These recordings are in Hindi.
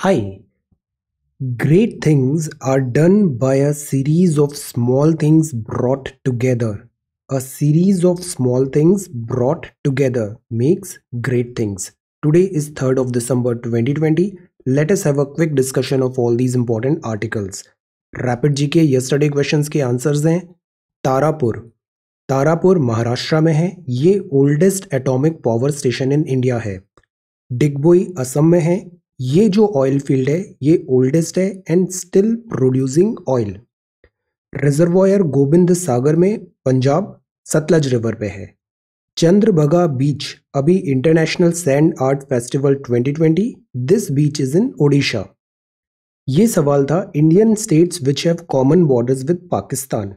Hi. Great things are done by a series of small things brought together. A series of small things brought together makes great things. Today is 3rd of December 2020. Let us have a quick discussion of all these important articles. Rapid GK yesterday questions के आंसर्स हैं. तारापुर महाराष्ट्र में है. ये oldest atomic power station in India है. डिगबोई असम में है. ये जो ऑयल फील्ड है ये ओल्डेस्ट है and still producing oil. Reservoir Gobind Sagar में पंजाब सतलज रिवर पे है. चंद्रभागा बीच अभी international sand art festival 2020. This beach is in Odisha. ये सवाल था Indian states which have common borders with Pakistan.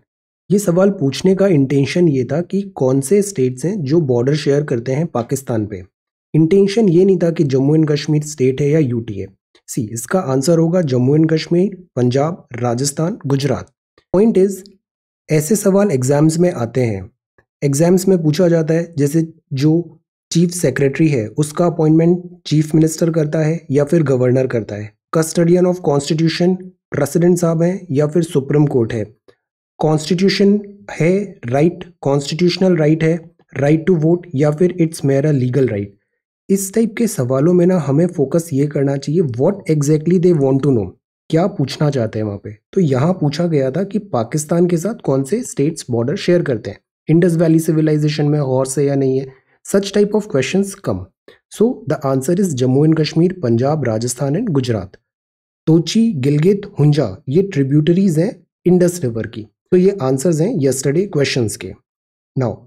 ये सवाल पूछने का इंटेंशन ये था कि कौन से स्टेट्स हैं जो बॉर्डर शेयर करते हैं पाकिस्तान पे. इंटेंशन ये नहीं था कि जम्मू एंड कश्मीर स्टेट है या यूटी है. सी इसका आंसर होगा Jammu and Kashmir, Punjab, Rajasthan, Gujarat. Point is ऐसे सवाल एग्जाम्स में आते हैं. एग्जाम्स में पूछा जाता है जैसे जो चीफ सेक्रेटरी है उसका अपॉइंटमेंट चीफ मिनिस्टर करता है या फिर गवर्नर करता है. कस्टडियन ऑफ कॉन्स्टिट्यूशन प्रेसिडेंट साहब हैं या फिर सुप्रीम कोर्ट है. कॉन्स्टिट्यूशन है राइट, कॉन्स्टिट्यूशनल राइट है, राइट टू वोट या फिर इट्स मेरा लीगल राइट. इस टाइप के सवालों में ना हमें फोकस ये करना चाहिए what exactly they want to know, क्या पूछना चाहते हैं वहाँ पे. तो यहाँ पूछा गया था कि पाकिस्तान के साथ कौन से स्टेट्स बॉर्डर शेयर करते हैं. इंडस वैली सिविलाइजेशन में हॉर्स है या नहीं है. Such type of questions come. So the answer is Jammu and Kashmir, Punjab, Rajasthan and Gujarat. Tochi, Gilgit, Hunza ये ट्रिब्यूटरीज हैं इंडस रिवर की. तो ये आंसर्स हैं यस्टरडे क्वेश्चंस के. नाउ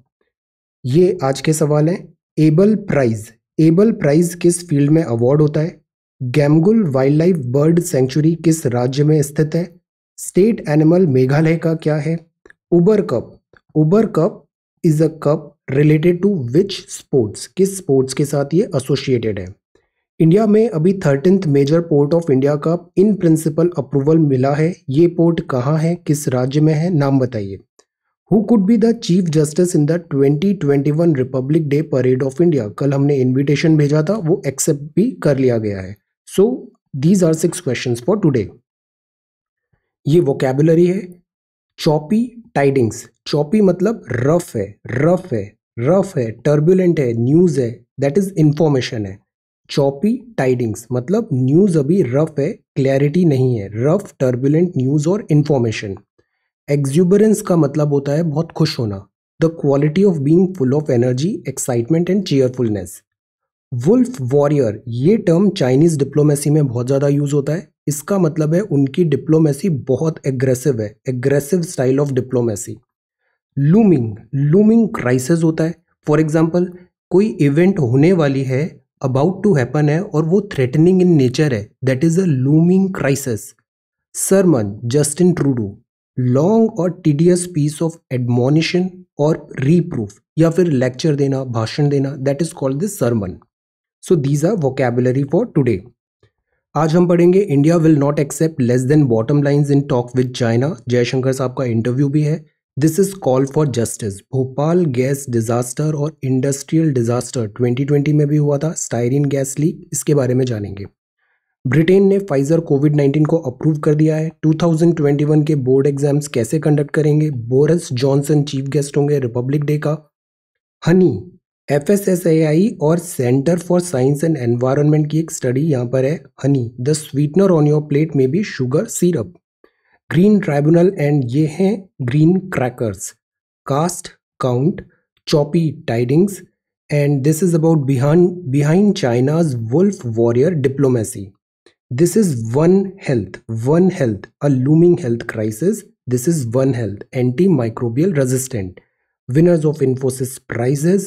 ये आज के सवाल हैं. एबल प्राइज किस फील्ड में अवार्ड होता है. गैमगुल वाइल्ड लाइफ बर्ड सेंचुरी किस राज्य में स्थित है. स्टेट एनिमल मेघालय का क्या है. Uber cup is a cup related to which sports, किस स्पोर्ट्स के साथ ये एसोसिएटेड है. इंडिया में अभी 13th major port of India का इन प्रिंसिपल अप्रूवल मिला है. ये पोर्ट कहाँ है, किस राज्य में है, नाम बताइए. Who could be the Chief Justice in the 2021 Republic Day Parade of India? कल हमने इनविटेशन भेजा था, वो एक्सेप्ट भी कर लिया गया है. So these are 6 questions for today. ये वोकेबुलरी है. Choppy tidings. चॉपी मतलब रफ है, टर्बुलेंट है, न्यूज है, दैट इज इंफॉर्मेशन है. चॉपी टाइडिंग्स मतलब न्यूज अभी रफ है, क्लैरिटी नहीं है. रफ, टर्बुलेंट न्यूज और इंफॉर्मेशन. एक्सुबरेंस का मतलब होता है बहुत खुश होना. The quality of being full of energy, excitement and cheerfulness. Wolf warrior ये टर्म चाइनीज डिप्लोमेसी में बहुत ज़्यादा यूज होता है. इसका मतलब है उनकी डिप्लोमेसी बहुत एग्रेसिव है, aggressive style of diplomacy. Looming crisis होता है. फॉर एग्जाम्पल कोई इवेंट होने वाली है, अबाउट टू हैपन है और वो थ्रेटनिंग इन नेचर है, that is a looming crisis. Sermon Justin Trudeau. Long और टीडियस पीस ऑफ एडमोनिशन और रीप्रूफ या फिर लेक्चर देना, भाषण देना, that is called this sermon. So these are vocabulary for today. आज हम पढ़ेंगे India will not accept less than bottom lines in talk with China. Jaishankar साहब का इंटरव्यू भी है. This is call for justice. Bhopal gas disaster और इंडस्ट्रियल डिजास्टर 2020 में भी हुआ था, स्टाइरिन गैस लीक, इसके बारे में जानेंगे. ब्रिटेन ने फाइजर कोविड-19 को अप्रूव कर दिया है. 2021 के बोर्ड एग्जाम्स कैसे कंडक्ट करेंगे. बोरिस जॉनसन चीफ गेस्ट होंगे रिपब्लिक डे का. हनी, FSSAI और centre for science and environment की एक स्टडी यहाँ पर है. Honey, the sweetener on your plate में be sugar syrup. Green tribunal and ये हैं green crackers. Caste count, choppy tidings and this is about behind China's wolf warrior diplomacy. This is One Health, a looming health crisis. This is One Health, antimicrobial resistant. Winners of Infosys prizes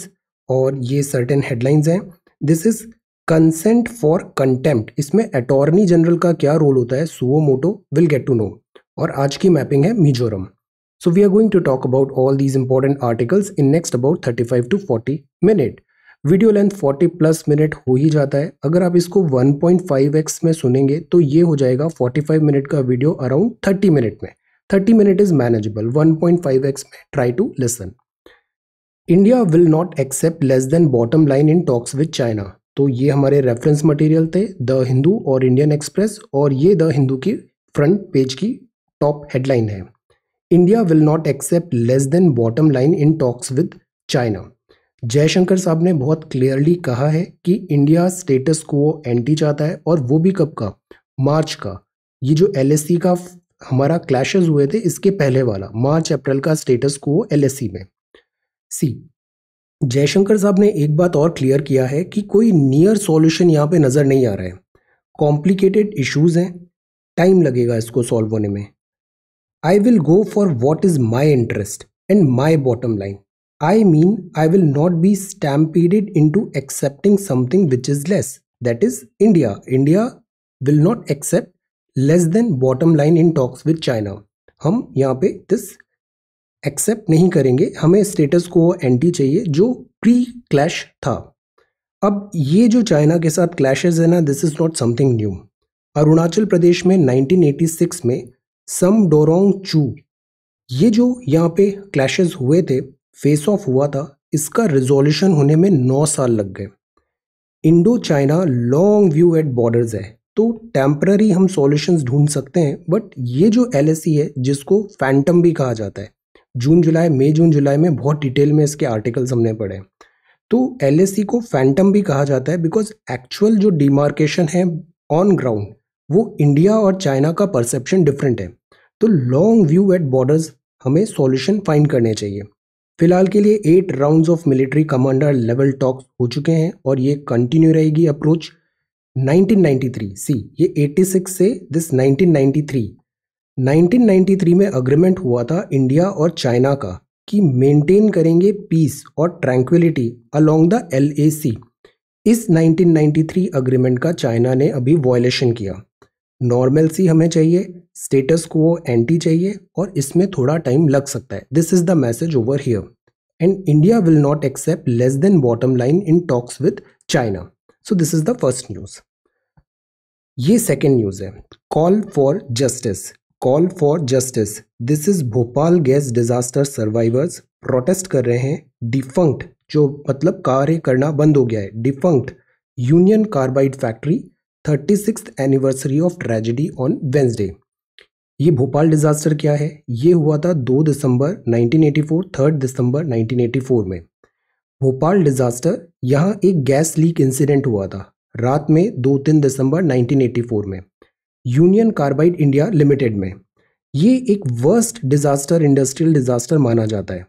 और ये certain headlines हैं. This is consent for contempt. इसमें अटॉर्नी जनरल का क्या रोल होता है, suo motu, will get to know. और आज की मैपिंग है Mizoram. So we are going to talk about all these important articles in next about 35 to 40 minutes. Video length 40 plus minute हो ही जाता है. अगर आप इसको 1.5x में सुनेंगे तो ये हो जाएगा 45 मिनट का वीडियो अराउंड 30 मिनट में. 30 मिनट इज मैनेजेबल. 1.5x में try to listen. India will not accept less than bottom line in talks with China. तो ये हमारे रेफरेंस मटेरियल थे, द हिंदू और इंडियन एक्सप्रेस, और ये द हिंदू की फ्रंट पेज की टॉप हेडलाइन है। India will not accept less than bottom line in talks with China. Jaishankar साहब ने बहुत क्लियरली कहा है कि इंडिया स्टेटस को एंटी चाहता है, और वो भी कब का, मार्च का। ये जो एलएससी का हमारा क्लैशेस हुए थे, इसके पहले वाला मार्च अप्रैल का स्टेटस को एलएससी में। सी, जयशंकर साहब ने एक बात और क्लियर किया है कि कोई नियर सॉल्यूशन यहाँ पे नजर नहीं आ रहा है। कॉम्प्लिकेटेड इश्यूज हैं, टाइम लगेगा इसको सॉल्व होने में। I will go for what is my interest and my bottom line. I mean, I will not be stampeded into accepting something which is less. That is India. India will not accept less than bottom line in talks with China. हम यहाँ पे this accept नहीं करेंगे, हमें स्टेटस को एंटी चाहिए जो प्री क्लैश था। अब ये जो चाइना के साथ क्लैशेस है ना, this is not something new. Arunachal Pradesh में 1986 में सम डोरोंग चू, ये जो यहाँ पे क्लैशेस हुए थे, फेस ऑफ हुआ था, इसका रिजोल्यूशन होने में 9 साल लग गए। Indo China long view at borders है, तो टेम्पररी हम सॉल्यूशंस ढूंढ सकते हैं, बट ये जो एलएससी है, जिसको फैंटम भी कहा जाता है, जून जुलाई में बहुत डिटेल में इसके आर्टिकल्स हमने पढ़े। तो एलएससी को फैंटम भी कहा जाता है बिकॉज एक्चुअल जो डिमार्केशन है ऑन ग्राउंड, वो इंडिया और चाइना का परसेप्शन डिफरेंट है। तो लॉन्ग व्यू एट बॉर्डर्स हमें सॉल्यूशन फाइंड करने चाहिए। फिलहाल के लिए 8 rounds of military commander level talks हो चुके हैं, और ये कंटिन्यू रहेगी अप्रोच 1993। सी, ये 86 से दिस 1993 में अग्रीमेंट हुआ था इंडिया और चाइना का कि मेंटेन करेंगे पीस और ट्रैंक्विलिटी अलोंग द एलएसी। इस 1993 अग्रीमेंट का चाइना ने अभी वायलेशन किया। नॉर्मलसी हमें चाहिए, स्टेटस को एंटी चाहिए, और इसमें थोड़ा टाइम लग सकता है। This is the message over here, and India will not accept less than bottom line in talks with China. So this is the first news. ये सेकेंड न्यूज है, call for justice. Call for justice, this is Bhopal gas disaster survivors protest कर रहे हैं। डिफंक्ट, जो मतलब कार्य करना बंद हो गया है, defunct union carbide factory 36th anniversary of tragedy on Wednesday. ये भोपाल डिजास्टर क्या है? ये हुआ था 2 दिसंबर 1984, 3 दिसंबर 1984 में। भोपाल डिजास्टर, यहाँ एक गैस लीक इंसिडेंट हुआ था रात में 2-3 दिसंबर 1984 में, यूनियन कार्बाइड इंडिया लिमिटेड में। ये एक वर्स्ट डिजास्टर, इंडस्ट्रियल डिजास्टर माना जाता है।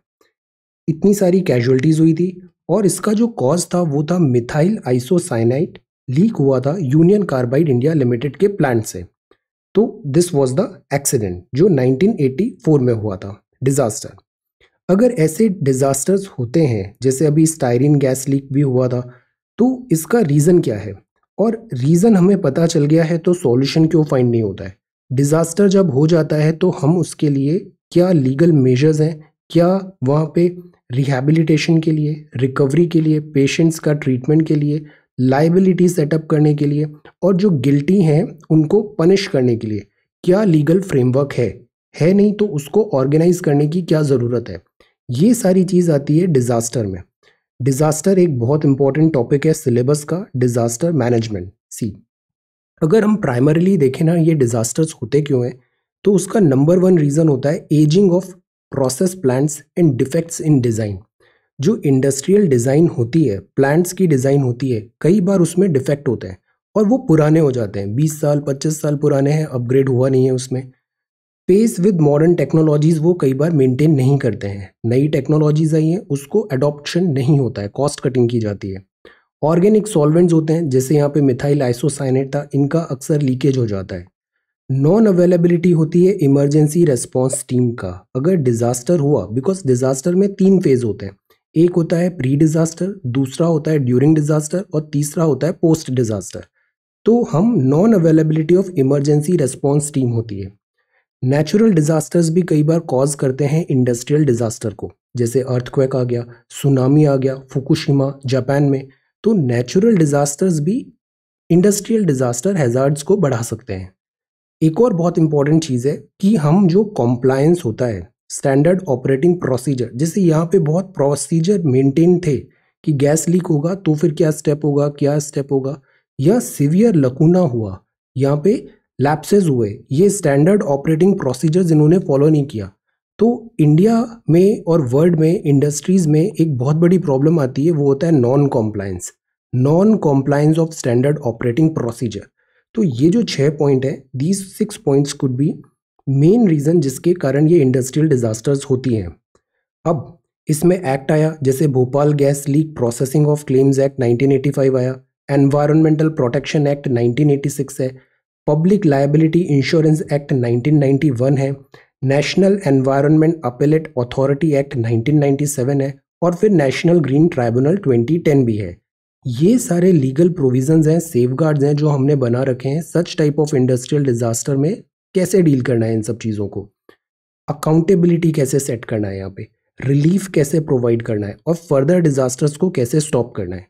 इतनी सारी कैजुअलिटीज हुई थी, और इसका जो कॉज था वो था मिथाइल आइसोसाइनाइड लीक हुआ था यूनियन कार्बाइड इंडिया लिमिटेड के प्लांट से। तो दिस वाज द एक्सीडेंट जो 1984 में हुआ था, डिजास्टर। अगर ऐसे डिजास्टर्स होते हैं, जैसे अभी स्टायरीन गैस लीक भी हुआ था, तो इसका रीजन क्या है? और रीजन हमें पता चल गया है, तो सॉल्यूशन क्यों फाइंड नहीं होता है? डिजास्टर जब हो जाता है तो हम उसके लिए क्या लीगल मेजर्स हैं, क्या वहाँ पे रिहैबिलिटेशन के लिए, रिकवरी के लिए, पेशेंट्स का ट्रीटमेंट के लिए, लाइबिलिटी सेटअप करने के लिए, और जो गिल्टी हैं उनको पनिश करने के लिए क्या लीगल फ्रेमवर्क है नहीं तो उसको ऑर्गेनाइज करने की क्या ज़रूरत है? ये सारी चीज़ आती है डिज़ास्टर में। डिज़ास्टर एक बहुत इंपॉर्टेंट टॉपिक है सिलेबस का, डिज़ास्टर मैनेजमेंट। सी, अगर हम प्राइमरीली देखें ना, ये डिज़ास्टर्स होते क्यों हैं, तो उसका नंबर 1 रीज़न होता है ageing of process plants and defects in design. जो इंडस्ट्रियल डिज़ाइन होती है, प्लांट्स की डिज़ाइन होती है, कई बार उसमें डिफेक्ट होते हैं और वो पुराने हो जाते हैं, 20 साल 25 साल पुराने हैं, अपग्रेड हुआ नहीं है उसमें। पेस विद मॉडर्न टेक्नोलॉजीज़ वो कई बार मेंटेन नहीं करते हैं। नई टेक्नोलॉजीज़ आई हैं, उसको अडॉप्शन नहीं होता है, कॉस्ट कटिंग की जाती है। ऑर्गेनिक सॉल्वेंट्स होते हैं, जैसे यहाँ पे मिथाइल आइसोसाइनेट था, इनका अक्सर लीकेज हो जाता है। नॉन अवेलेबिलिटी होती है इमरजेंसी रेस्पॉन्स टीम का अगर डिजास्टर हुआ, बिकॉज डिजास्टर में 3 फेज होते हैं। एक होता है प्री डिजास्टर, दूसरा होता है ड्यूरिंग डिजास्टर, और तीसरा होता है पोस्ट डिजास्टर। तो हम non availability of emergency response team होती है। नेचुरल डिजास्टर्स भी कई बार कॉज करते हैं इंडस्ट्रियल डिजास्टर को, जैसे अर्थक्वेक आ गया, सुनामी आ गया, फुकुशिमा जापान में। तो नेचुरल डिजास्टर्स भी इंडस्ट्रियल डिजास्टर हैजार्ड्स को बढ़ा सकते हैं। एक और बहुत इंपॉर्टेंट चीज़ है कि हम जो कॉम्प्लायंस होता है, स्टैंडर्ड ऑपरेटिंग प्रोसीजर, जैसे यहाँ पे बहुत प्रोसीजर मेंटेन थे कि गैस लीक होगा तो फिर क्या स्टेप होगा, क्या स्टेप होगा, या सिवियर लकूना हुआ, यहाँ पे लैप्सेस हुए, ये स्टैंडर्ड ऑपरेटिंग प्रोसीजर्स इन्होंने फॉलो नहीं किया। तो इंडिया में और वर्ल्ड में इंडस्ट्रीज में एक बहुत बड़ी प्रॉब्लम आती है, वो होता है non compliance of standard operating procedure. तो ये जो 6 पॉइंट है, these 6 points could be main reason जिसके कारण ये इंडस्ट्रियल डिजास्टर्स होती हैं। अब इसमें एक्ट आया, जैसे Bhopal gas leak processing of claims act 1985 आया, एनवायरमेंटल प्रोटेक्शन एक्ट 1986 है, पब्लिक लायबिलिटी इंश्योरेंस एक्ट 1991 है, national environment appellate authority act 1997 है, और फिर नेशनल ग्रीन ट्राइब्यूनल 2010 भी है। ये सारे लीगल प्रोविजंस हैं, सेफगार्ड्स हैं जो हमने बना रखे हैं सच टाइप ऑफ इंडस्ट्रियल डिजास्टर में कैसे डील करना है इन सब चीज़ों को, अकाउंटेबिलिटी कैसे सेट करना है, यहाँ पे रिलीफ कैसे प्रोवाइड करना है, और फर्दर डिजास्टर्स को कैसे स्टॉप करना है।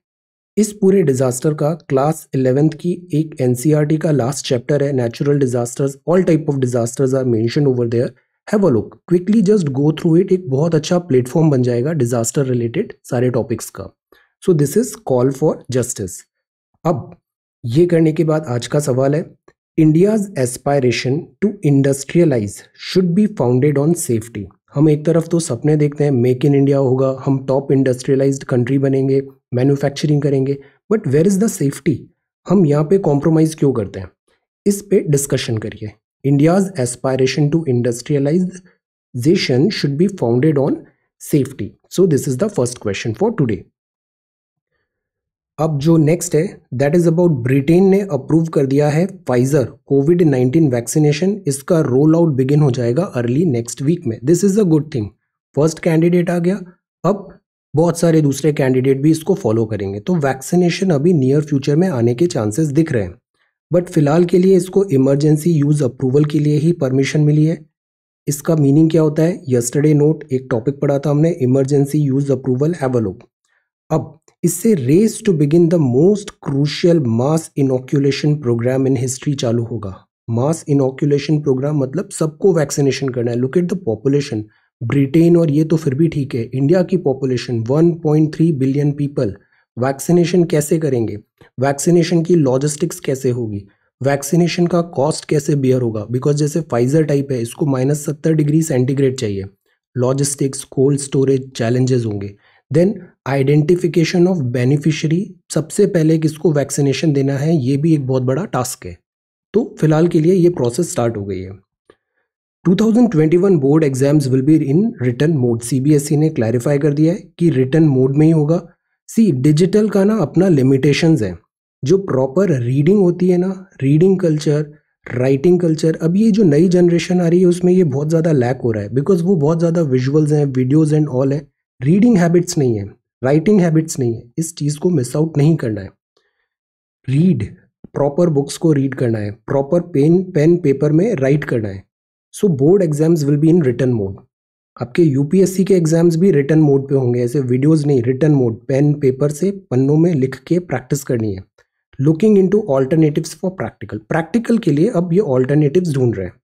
इस पूरे डिजास्टर का क्लास 11th की एक एनसीईआरटी का लास्ट चैप्टर है, natural disasters, all type of disasters are mentioned over there, have a look, quickly just go through it. एक बहुत अच्छा प्लेटफॉर्म बन जाएगा डिजास्टर रिलेटेड सारे टॉपिक्स का। So this is call for justice. अब ये करने के बाद आज का सवाल है, India's aspiration to industrialise should be founded on safety. हम एक तरफ तो सपने देखते हैं मेक इन इंडिया होगा, हम टॉप इंडस्ट्रियलाइज्ड कंट्री बनेंगे, मैन्युफैक्चरिंग करेंगे, but where is the safety? हम यहाँ पे कॉम्प्रोमाइज क्यों करते हैं? इस पे डिस्कशन करिए। India's aspiration to industrialisation should be founded on safety. So this is the first question for today. अब जो नेक्स्ट है दैट इज अबाउट ब्रिटेन ने अप्रूव कर दिया है फाइजर कोविड-19 वैक्सीनेशन। इसका रोल आउट बिगिन हो जाएगा अर्ली नेक्स्ट वीक में। This is a good thing, first candidate आ गया, अब बहुत सारे दूसरे कैंडिडेट भी इसको फॉलो करेंगे। तो वैक्सीनेशन अभी नियर फ्यूचर में आने के चांसेस दिख रहे हैं, बट फिलहाल के लिए इसको इमरजेंसी यूज अप्रूवल के लिए ही परमिशन मिली है। इसका मीनिंग क्या होता है? यस्टरडे नोट एक टॉपिक पढ़ा था हमने, emergency use approval, have a look. अब इससे race to begin the most crucial mass inoculation programme in history चालू होगा। मास इनोक्यूलेशन प्रोग्राम मतलब सबको वैक्सीनेशन करना है। Look at the population, Britain और ये तो फिर भी ठीक है, इंडिया की पॉपुलेशन 1.3 बिलियन पीपल, वैक्सीनेशन कैसे करेंगे? वैक्सीनेशन की लॉजिस्टिक्स कैसे होगी? वैक्सीनेशन का कॉस्ट कैसे बियर होगा? बिकॉज जैसे फाइजर टाइप है, इसको -70 डिग्री सेंटीग्रेड चाहिए, लॉजिस्टिक्स, कोल्ड स्टोरेज चैलेंजेस होंगे। देन आइडेंटिफिकेशन ऑफ बेनिफिशियरी, सबसे पहले किसको वैक्सीनेशन देना है, ये भी एक बहुत बड़ा टास्क है। तो फिलहाल के लिए ये प्रोसेस स्टार्ट हो गई है। 2021 board exams will be in written mode. CBSE ने क्लैरिफाई कर दिया है कि रिटन मोड में ही होगा। सी डिजिटल का ना अपना लिमिटेशंस है, जो प्रॉपर रीडिंग होती है ना, रीडिंग कल्चर, राइटिंग कल्चर, अब ये जो नई जनरेशन आ रही है उसमें ये बहुत ज़्यादा लैक हो रहा है, बिकॉज वो बहुत ज़्यादा विजुअल्स हैं, वीडियोज़ एंड ऑल है, रीडिंग हैबिट्स नहीं है, राइटिंग हैबिट्स नहीं है। इस चीज़ को मिस आउट नहीं करना है। रीड, प्रॉपर बुक्स को रीड करना है, प्रॉपर पेन पेपर में राइट करना है। So board exams will be in written mode. आपके यूपीएससी के एग्जाम्स भी रिटन मोड पे होंगे, ऐसे वीडियोस नहीं, रिटन मोड, पेन पेपर से पन्नों में लिख के प्रैक्टिस करनी है। Looking into alternatives for practical के लिए अब ये ऑल्टरनेटिव्स ढूंढ रहे हैं।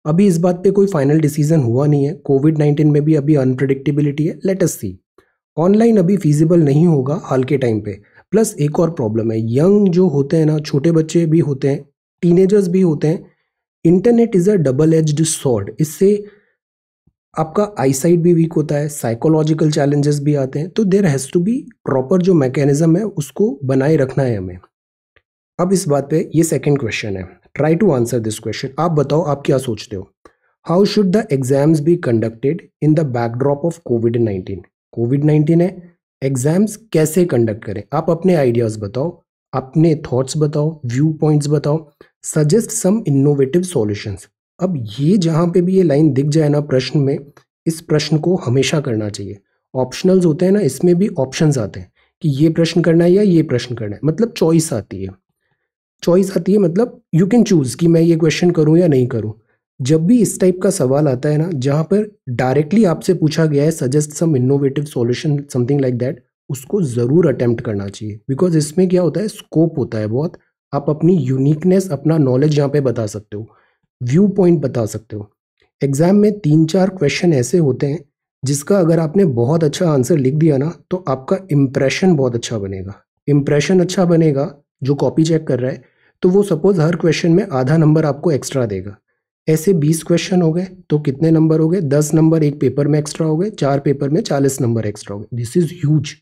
अभी इस बात पे कोई फाइनल डिसीजन हुआ नहीं है, कोविड-19 में भी अभी अनप्रिडिक्टेबिलिटी है, लेट अस सी। ऑनलाइन अभी फीजिबल नहीं होगा हाल के टाइम पे। प्लस एक और प्रॉब्लम है, यंग जो होते हैं ना, छोटे बच्चे भी होते हैं, टीनेजर्स भी होते हैं, internet is a double edged sword. इससे आपका आईसाइट भी वीक होता है, साइकोलॉजिकल चैलेंजेस भी आते हैं। तो there has to be proper जो मैकेनिज्म है उसको बनाए रखना है हमें। अब इस बात पे ये सेकंड क्वेश्चन है, try to answer this question. आप बताओ आप क्या सोचते हो? How should the exams be conducted in the backdrop of कोविड-19? कोविड-19 है, एग्जाम्स कैसे कंडक्ट करें? आप अपने आइडियाज बताओ, अपने थॉट्स बताओ, व्यू पॉइंट्स बताओ, सजेस्ट सम इनोवेटिव सॉल्यूशंस। अब ये जहाँ पे भी ये लाइन दिख जाए ना प्रश्न में, इस प्रश्न को हमेशा करना चाहिए। ऑप्शनल्स होते हैं ना, इसमें भी ऑप्शंस आते हैं कि ये प्रश्न करना है या ये प्रश्न करना है, मतलब चॉइस आती है। चॉइस आती है मतलब यू कैन चूज कि मैं ये क्वेश्चन करूं या नहीं करूं। जब भी इस टाइप का सवाल आता है ना, जहां पर डायरेक्टली आपसे पूछा गया है suggest some innovative solution, something like that, उसको ज़रूर अटेम्प्ट करना चाहिए। बिकॉज इसमें क्या होता है, स्कोप होता है बहुत, आप अपनी यूनिकनेस, अपना नॉलेज यहाँ पे बता सकते हो, व्यू पॉइंट बता सकते हो। एग्जाम में 3-4 क्वेश्चन ऐसे होते हैं जिसका अगर आपने बहुत अच्छा आंसर लिख दिया ना तो आपका इम्प्रेशन बहुत अच्छा बनेगा। इम्प्रेशन अच्छा बनेगा, जो कॉपी चेक कर रहा है तो वो सपोज हर क्वेश्चन में आधा नंबर आपको एक्स्ट्रा देगा। ऐसे 20 क्वेश्चन हो गए तो कितने नंबर हो गए? 10 नंबर एक पेपर में एक्स्ट्रा हो गए, 4 पेपर में 40 नंबर एक्स्ट्रा हो गए। This is huge.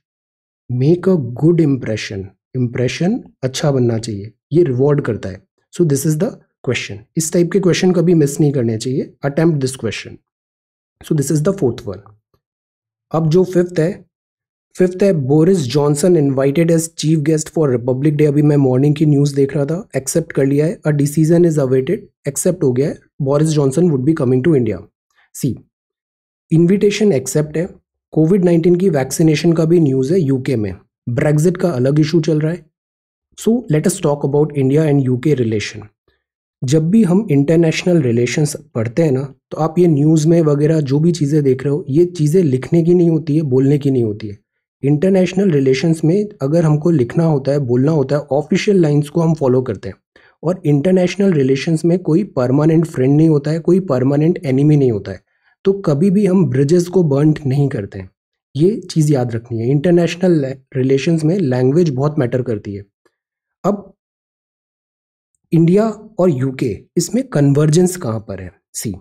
Make a good impression. Impression अच्छा बनना चाहिए, ये रिवॉर्ड करता है। So this is the question. इस टाइप के क्वेश्चन कभी मिस नहीं करने चाहिए। Attempt this question. So this is the fourth one. अब जो फिफ्थ है Boris Johnson invited as chief guest for Republic Day. अभी मैं मॉर्निंग की न्यूज़ देख रहा था, एक्सेप्ट कर लिया है। A decision is awaited, accept हो गया है। Boris Johnson would be coming to India. See, invitation accept है। कोविड-19 की वैक्सीनेशन का भी न्यूज़ है यूके में। ब्रेग्जिट का अलग इशू चल रहा है। सो let us talk about India and UK relation. जब भी हम इंटरनेशनल रिलेशंस पढ़ते हैं ना, तो आप ये न्यूज़ में वगैरह जो भी चीज़ें देख रहे हो, ये चीज़ें लिखने की नहीं होती है, बोलने की नहीं होती है। इंटरनेशनल रिलेशंस में अगर हमको लिखना होता है, बोलना होता है, ऑफिशियल लाइंस को हम फॉलो करते हैं। और इंटरनेशनल रिलेशंस में कोई परमानेंट फ्रेंड नहीं होता है, कोई परमानेंट एनिमी नहीं होता है। तो कभी भी हम ब्रिजेस को बर्न नहीं करते हैं। ये चीज़ याद रखनी है। इंटरनेशनल रिलेशंस में लैंग्वेज बहुत मैटर करती है। अब इंडिया और यूके, इसमें कन्वर्जेंस कहाँ पर है? सी,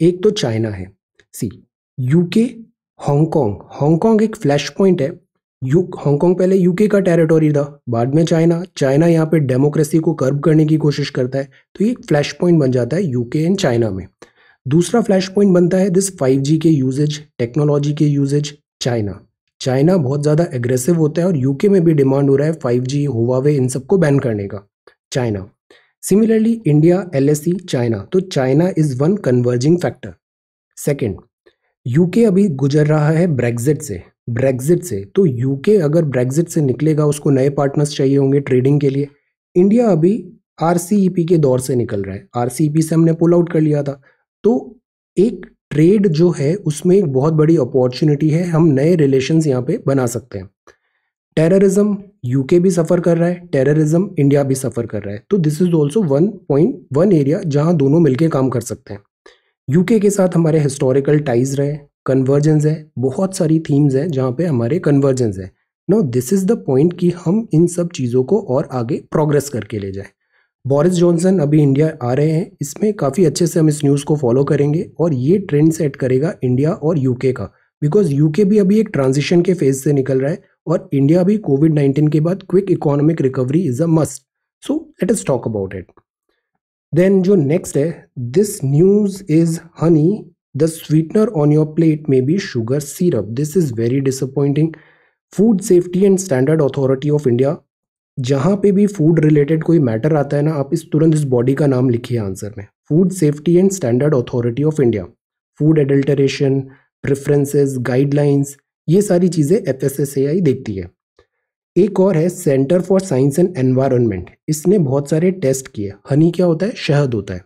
एक तो चाइना है। सी, यूके, हांगकांग। हांगकांग एक फ्लैश पॉइंट है। हांगकांग पहले यूके का टेरिटोरी था, बाद में चाइना यहाँ पे डेमोक्रेसी को कर्ब करने की कोशिश करता है। तो ये एक फ्लैश पॉइंट बन जाता है यूके एंड चाइना में। दूसरा फ्लैश पॉइंट बनता है दिस 5G के यूजेज, टेक्नोलॉजी के यूजेज। चाइना बहुत ज़्यादा एग्रेसिव होता है और यूके में भी डिमांड हो रहा है 5G, हुआवे, इन सबको बैन करने का। China. Similarly India, LSE, China. तो China is one converging factor. Second, UK अभी गुजर रहा है ब्रेग्जिट से। तो यूके अगर ब्रेग्जिट से निकलेगा, उसको नए पार्टनर्स चाहिए होंगे ट्रेडिंग के लिए। इंडिया अभी RCEP के दौर से निकल रहा है। RCEP से हमने पुल आउट कर लिया था। तो एक ट्रेड जो है उसमें एक बहुत बड़ी अपॉर्चुनिटी है, हम नए रिलेशंस यहाँ पे बना सकते हैं। टेररिज्म, यूके भी सफ़र कर रहा है, टेररिज्म इंडिया भी सफ़र कर रहा है। तो this is also one area जहाँ दोनों मिलकर काम कर सकते हैं। यूके के साथ हमारे हिस्टोरिकल टाइज रहे, कन्वर्जेंस है, बहुत सारी थीम्स हैं जहाँ पे हमारे कन्वर्जेंस है। Know this is the point कि हम इन सब चीज़ों को और आगे प्रोग्रेस करके ले जाएं। बोरिस जॉनसन अभी इंडिया आ रहे हैं, इसमें काफ़ी अच्छे से हम इस न्यूज़ को फॉलो करेंगे और ये ट्रेंड सेट करेगा इंडिया और यूके का। बिकॉज यूके भी अभी एक ट्रांजिशन के फेज से निकल रहा है और इंडिया भी कोविड-19 के बाद quick economic recovery is a must. So let us talk about it. Then जो नेक्स्ट है, this news is honey, the sweetener on your plate में be sugar syrup. This is very disappointing. Food safety and standard authority of India, जहाँ पे भी फूड रिलेटेड कोई मैटर आता है ना, आप तुरंत इस बॉडी का नाम लिखिए आंसर में। Food safety and standard authority of India. Food adulteration, preferences, guidelines, ये सारी चीज़ें FSSAI देखती है। एक और है centre for science and environment, इसने बहुत सारे टेस्ट किए। हनी क्या होता है? शहद होता है।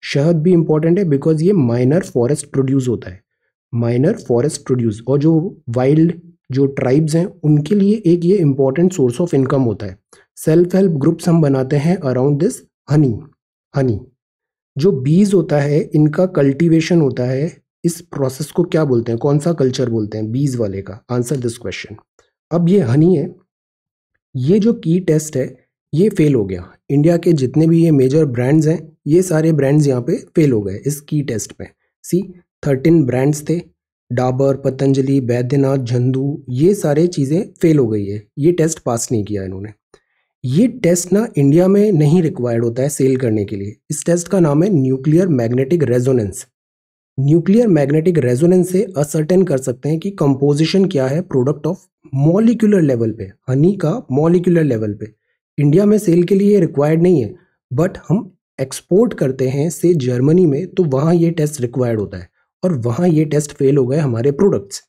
शहद भी इंपॉर्टेंट है बिकॉज ये माइनर फॉरेस्ट प्रोड्यूस होता है। माइनर फॉरेस्ट प्रोड्यूस, और जो वाइल्ड जो ट्राइब्स हैं उनके लिए एक ये इंपॉर्टेंट सोर्स ऑफ इनकम होता है। सेल्फ हेल्प ग्रुप्स हम बनाते हैं अराउंड दिस हनी। जो बीज होता है, इनका कल्टीवेशन होता है। इस प्रोसेस को क्या बोलते हैं, कौन सा कल्चर बोलते हैं बीज वाले का? Answer this question. अब ये हनी है, ये जो की टेस्ट है ये फेल हो गया। इंडिया के जितने भी ये मेजर ब्रांड्स हैं, ये सारे ब्रांड्स यहाँ पे फेल हो गए इस की टेस्ट में। सी, 13 ब्रांड्स थे, डाबर, पतंजलि, बैद्यनाथ, झंडू, ये सारे चीज़ें फेल हो गई है। ये टेस्ट पास नहीं किया इन्होंने। ये टेस्ट ना इंडिया में नहीं रिक्वायर्ड होता है सेल करने के लिए। इस टेस्ट का नाम है nuclear magnetic resonance. Nuclear magnetic resonance से असर्टेन कर सकते हैं कि कंपोजिशन क्या है प्रोडक्ट ऑफ मॉलिक्यूलर लेवल पे, हनी का मॉलिक्यूलर लेवल पे। इंडिया में सेल के लिए रिक्वायर्ड नहीं है, बट हम एक्सपोर्ट करते हैं से जर्मनी में, तो वहाँ ये टेस्ट रिक्वायर्ड होता है और वहाँ ये टेस्ट फेल हो गए हमारे प्रोडक्ट्स।